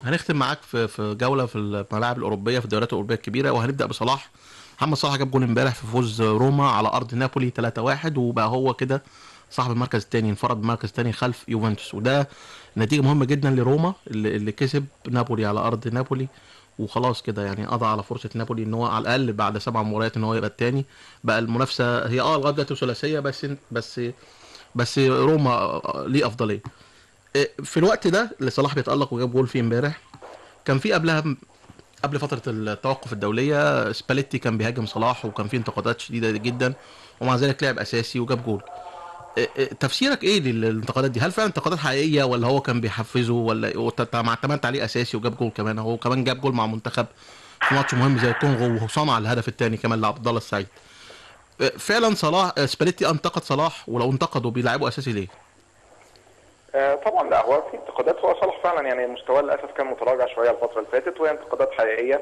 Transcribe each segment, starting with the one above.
هنختم معاك في جوله في الملاعب الاوروبيه في الدوريات الاوروبيه الكبيره، وهنبدا بصلاح. محمد صلاح جاب جول امبارح في فوز روما على ارض نابولي 3-1، وبقى هو كده صاحب المركز الثاني، انفرد بالمركز الثاني خلف يوفنتوس، وده نتيجه مهمه جدا لروما اللي كسب نابولي على ارض نابولي. وخلاص كده يعني قضى على فرصه نابولي ان هو على الاقل بعد 7 مباريات ان هو يبقى الثاني. بقى المنافسه هي لغايه دلوقتي ثلاثيه، بس روما ليه افضليه. في الوقت ده اللي صلاح بيتالق وجاب جول فيه امبارح، كان في قبلها، قبل فتره التوقف الدوليه، سباليتي كان بيهاجم صلاح وكان في انتقادات شديده جدا، ومع ذلك لعب اساسي وجاب جول. تفسيرك ايه للانتقادات دي؟ هل فعلا انتقادات حقيقيه ولا هو كان بيحفزه، ولا مع اعتمدت عليه اساسي وجاب جول كمان؟ هو كمان جاب جول مع منتخب في ماتش مهم زي الكونغو، وصنع الهدف الثاني كمان لعبد الله السعيد. فعلا صلاح، سباليتي انتقد صلاح، ولو انتقده بيلعبه اساسي ليه؟ طبعا لا، هو في انتقادات. هو صلاح فعلا يعني مستواه للاسف كان متراجع شويه الفتره اللي فاتت، وهي انتقادات حقيقيه.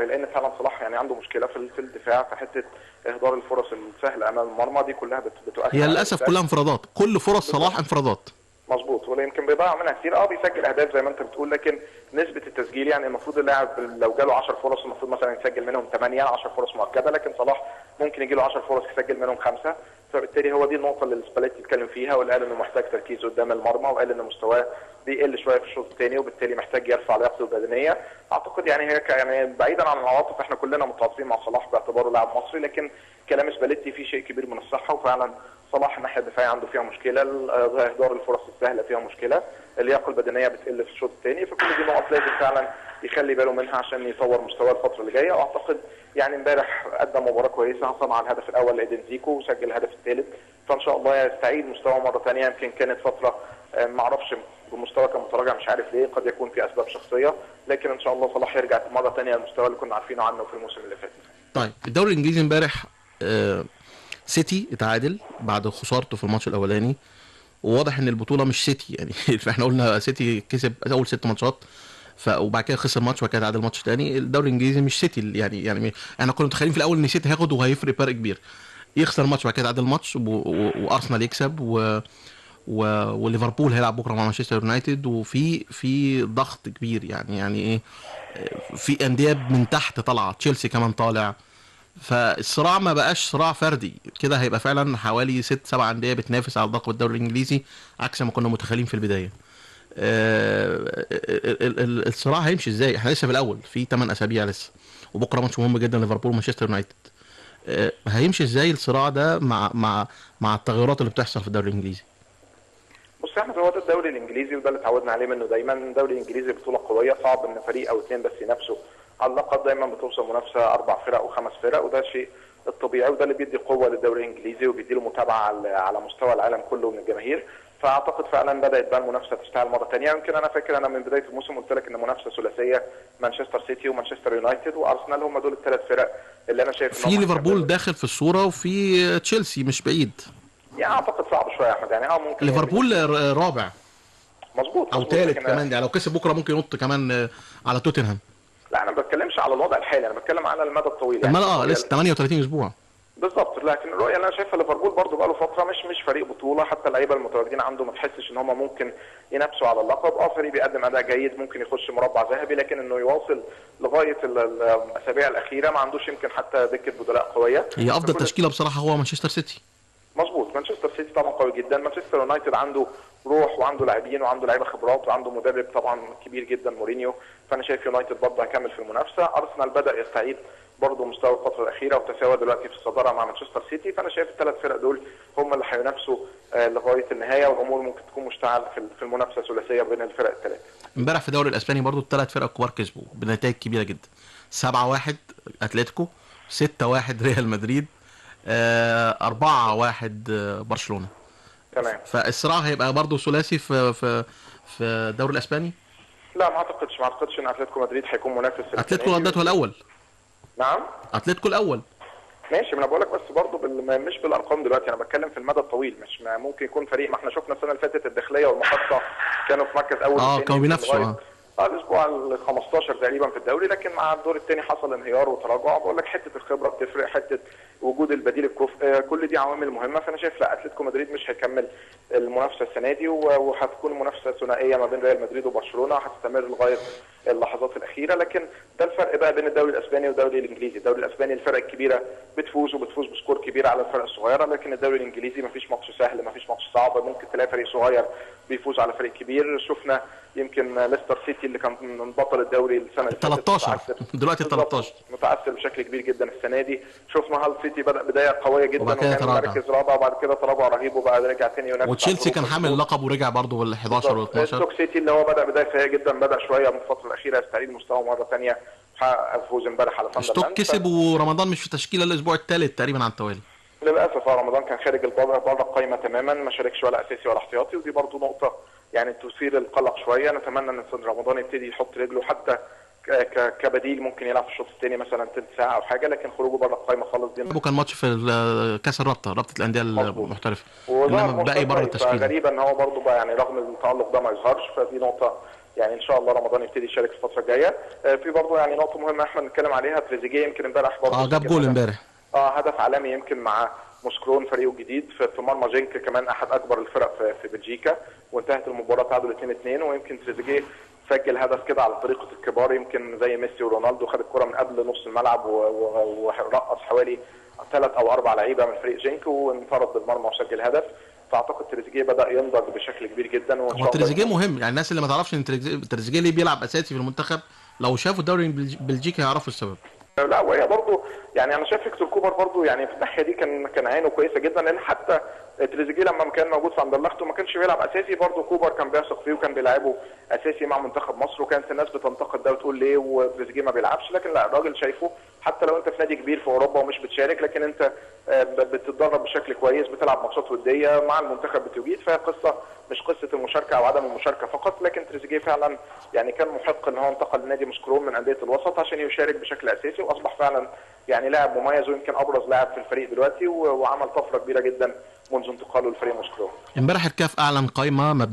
لان فعلا صلاح يعني عنده مشكله في الدفاع، في حته اهدار الفرص السهله امام المرمى دي كلها بتؤثر هي على للاسف الاداء. كلها انفرادات، كل فرص بالظبط، صلاح انفرادات. مظبوط. ولا يمكن بيضيع منها كتير، بيسجل اهداف زي ما انت بتقول، لكن نسبه التسجيل يعني المفروض اللاعب لو جاله 10 فرص المفروض مثلا يسجل منهم 8، 10 فرص مؤكده، لكن صلاح ممكن يجي له 10 فرص يسجل منهم 5. فبالتالي هو دي النقطه اللي سباليتي اتكلم فيها، واللي قال انه محتاج تركيز قدام المرمى، وقال ان مستواه بيقل شويه في الشوط الثاني، وبالتالي محتاج يرفع لياقته البدنيه. اعتقد يعني هي يعني بعيدا عن العواطف، احنا كلنا متعاطفين مع صلاح باعتباره لاعب مصري، لكن كلام سباليتي فيه شيء كبير من الصحه. وفعلا صلاح الناحيه الدفاعيه عنده فيها مشكله، اهدار الفرص السهله فيها مشكله، اللياقه البدنيه بتقل في الشوط الثاني، فكل دي نقط لازم فعلا يخلي باله منها عشان يطور مستواه الفتره اللي جايه. واعتقد يعني امبارح قدم مباراه كويسه، صنع الهدف الاول لايدن زيكو وسجل الهدف الثالث، فان شاء الله يستعيد مستواه مره ثانيه. يمكن كانت فتره ما اعرفش بمستوى كان متراجع، مش عارف ليه، قد يكون في اسباب شخصيه، لكن ان شاء الله صلاح يرجع مره ثانيه للمستوى اللي كنا عارفينه عنه في الموسم اللي فات. طيب الدوري الانجليزي امبارح، سيتي اتعادل بعد خسارته في الماتش الاولاني، وواضح ان البطوله مش سيتي يعني فاحنا قلنا سيتي كسب اول 6 ماتشات، وبعد كده خسر ماتش وبعد كده تعادل ماتش تاني. الدوري الانجليزي مش سيتي يعني احنا كنا متخيلين في الاول ان سيتي هياخد وهيفرق فرق كبير، يخسر ماتش وبعد كده تعادل ماتش، وارسنال يكسب، وليفربول هيلعب بكره مع مانشستر يونايتد، وفي ضغط كبير يعني ايه، في انديه من تحت طالعه، تشيلسي كمان طالع. فالصراع ما بقاش صراع فردي كده، هيبقى فعلا حوالي 6 7 أندية بتنافس على لقب الدوري الإنجليزي، عكس ما كنا متخيلين في البداية. الصراع هيمشي ازاي؟ احنا لسه في الأول، في 8 أسابيع لسه، وبكرة ماتش مهم جدا، ليفربول ومانشستر يونايتد. هيمشي ازاي الصراع ده مع التغيرات اللي بتحصل في الدوري الإنجليزي؟ بص يا احمد، هو ده الدوري الانجليزي، وده اللي اتعودنا عليه منه دايما. الدوري الانجليزي بطوله قويه، صعب ان فريق او اثنين بس ينافسوا على اللقب، دايما بتوصل منافسه 4 فرق و5 فرق، وده الشيء الطبيعي، وده اللي بيدي قوه للدوري الانجليزي وبيدي له متابعه على مستوى العالم كله من الجماهير. فاعتقد فعلا بدات بقى المنافسه تشتعل مره ثانيه. يمكن انا فاكر انا من بدايه الموسم قلت لك ان منافسه ثلاثيه، مانشستر سيتي ومانشستر يونايتد وارسنال، هم دول الثلاث فرق اللي انا شايف ان في هم ليفربول داخل في الصورة، وفي تشيلسي مش بعيد. يعني اعتقد صعب شويه يا احمد، يعني ممكن ليفربول يمكن. رابع مظبوط او مظبوط، ثالث لكن كمان، يعني لو كسب بكره ممكن ينط كمان على توتنهام. لا انا ما بتكلمش على الوضع الحالي، انا بتكلم على المدى الطويل، يعني المال الرؤيه لسه 38 اسبوع. بالظبط. لكن الرؤيه اللي انا شايفها ليفربول برضه بقى له فتره مش فريق بطوله، حتى اللعيبه المتواجدين عنده ما تحسش ان هم ممكن ينافسوا على اللقب. فريق بيقدم اداء جيد، ممكن يخش مربع ذهبي، لكن انه يواصل لغايه الاسابيع الاخيره ما عندوش يمكن حتى دكه بدلاء قويه. هي افضل تشكيله بصراحه هو مانشستر سيتي. مظبوط، مانشستر سيتي طبعا قوي جدا. مانشستر يونايتد عنده روح وعنده لاعبين وعنده لعيبه خبرات وعنده مدرب طبعا كبير جدا مورينيو، فانا شايف يونايتد برضه هيكمل في المنافسه. ارسنال بدا يستعيد برضه مستوى الفتره الاخيره وتساوى دلوقتي في الصداره مع مانشستر سيتي، فانا شايف الثلاث فرق دول هم اللي هينافسوا لغايه النهايه، والامور ممكن تكون مشتعل في المنافسه ثلاثيه بين الفرق الثلاث. امبارح في الدوري الاسباني برضه الثلاث فرق الكبار كسبوا بنتائج كبيره جدا. 7-1 اتلتيكو، 6-1 ريال مدريد، 4-1 برشلونه. تمام. فالصراع هيبقى برضه ثلاثي في الدوري الاسباني. لا ما اعتقدش ان اتلتيكو مدريد هيكون منافس اتلتيكو ردته الاول. نعم اتلتيكو الاول. ماشي، ما انا بقول لك، بس برضه مش بالارقام دلوقتي، انا بتكلم في المدى الطويل. مش ممكن يكون فريق، ما احنا شفنا السنه اللي فاتت الداخليه والمحطه كانوا في مركز اول وثاني، كانوا بينافسوا الاسبوع ال 15 تقريبا في الدوري، لكن مع الدور الثاني حصل انهيار وتراجع. بقول لك حته الخبره بتفرق، حته وجود البديل الكفء، كل دي عوامل مهمه. فانا شايف لا، اتلتيكو مدريد مش هيكمل المنافسه السنه دي، وهتكون منافسه ثنائيه ما بين ريال مدريد وبرشلونه، هتستمر لغايه اللحظات الاخيره. لكن ده الفرق بقى بين الدوري الاسباني والدوري الانجليزي. الدوري الاسباني الفرق الكبيره بتفوز وبتفوز بسكور كبير على الفرق الصغيره، لكن الدوري الانجليزي مفيش ماتش سهل، مفيش ماتش صعب، ممكن تلاقي فريق صغير بيفوز على فريق كبير. شفنا يمكن ليستر سيتي اللي كان بطل الدوري السنه اللي فاتت 13 دلوقتي 13 متعثر بشكل كبير جدا السنه دي. شفنا هال سيتي بدا بدايه قويه جدا وكان مركز رابع، وبعد كده تراجع رهيب وبعد رجع ثاني ينافس. وتشيلسي كان حامل اللقب ورجع برضه بال 11 وال 12. ستوك سيتي اللي هو بدا بدايه سيئه جدا، بدا شويه من الفتره الاخيره يستعيد مستواه مره ثانيه، حقق فوز امبارح على ساندرلاند. ستوك كسب ورمضان مش في تشكيله الاسبوع الثالث تقريبا على التوالي. للاسف رمضان كان خارج بره القائمه تماما، ما شاركش ولا اساسي ولا احتياطي، ودي برضه نقطه يعني تثير القلق شويه. نتمنى ان رمضان يبتدي يحط رجله حتى كبديل، ممكن يلعب في الشوط الثاني مثلا ثلث ساعه او حاجه، لكن خروجه بره القائمه خالص دي. كان ماتش في كاس رابطه الانديه المحترفه، انما باقي بره التشكيله. غريبه ان هو برضه بقى يعني رغم التالق ده ما يظهرش، فدي نقطه يعني ان شاء الله رمضان يبتدي يشارك في الفتره الجايه. في برضه يعني نقطه مهمه احنا بنتكلم عليها، تريزيجيه يمكن امبارح برضه جاب جول امبارح، هدف عالمي يمكن مع موسكرون فريقه الجديد في مرمى جينك، كمان احد اكبر الفرق في بلجيكا، وانتهت المباراه تعادل 2-2. ويمكن تريزيجيه سجل هدف كده على طريقه الكبار، يمكن زي ميسي ورونالدو، خد الكره من قبل نص الملعب ورقص حوالي 3 أو 4 لعيبه من فريق جينك وانفرد بالمرمى وسجل هدف. فاعتقد تريزيجيه بدا ينضج بشكل كبير جدا. هو تريزيجيه مهم، يعني الناس اللي ما تعرفش ان تريزيجيه ليه بيلعب اساسي في المنتخب لو شافوا الدوري البلجيكي هيعرفوا السبب. لا، وهي برضه يعني انا شايف فيكتور كوبر برضه يعني في الناحيه دي كان عينه كويسه جدا، لان حتى تريزيجيه لما كان موجود في اندرلخت وما كانش بيلعب اساسي، برضه كوبر كان بيثق فيه وكان بيلعبه اساسي مع منتخب مصر، وكانت الناس بتنتقد ده وتقول ليه وتريزيجيه ما بيلعبش. لكن لا، الراجل شايفه حتى لو انت في نادي كبير في اوروبا ومش بتشارك، لكن انت بتتدرب بشكل كويس، بتلعب ماتشات وديه مع المنتخب بتوجيد، فهي قصه مش قصه المشاركه او عدم المشاركه فقط. لكن تريزيجيه فعلا يعني كان محق ان هو انتقل لنادي موسكرون من انديه الوسط عشان يشارك بشكل اساسي، واصبح فعلا يعني لاعب مميز ويمكن ابرز لاعب في الفريق دلوقتي، وعمل طفره كبيره جدا منذ انتقاله لفريق موسكرون. امبارح الكاف اعلن قائمه مبدئيه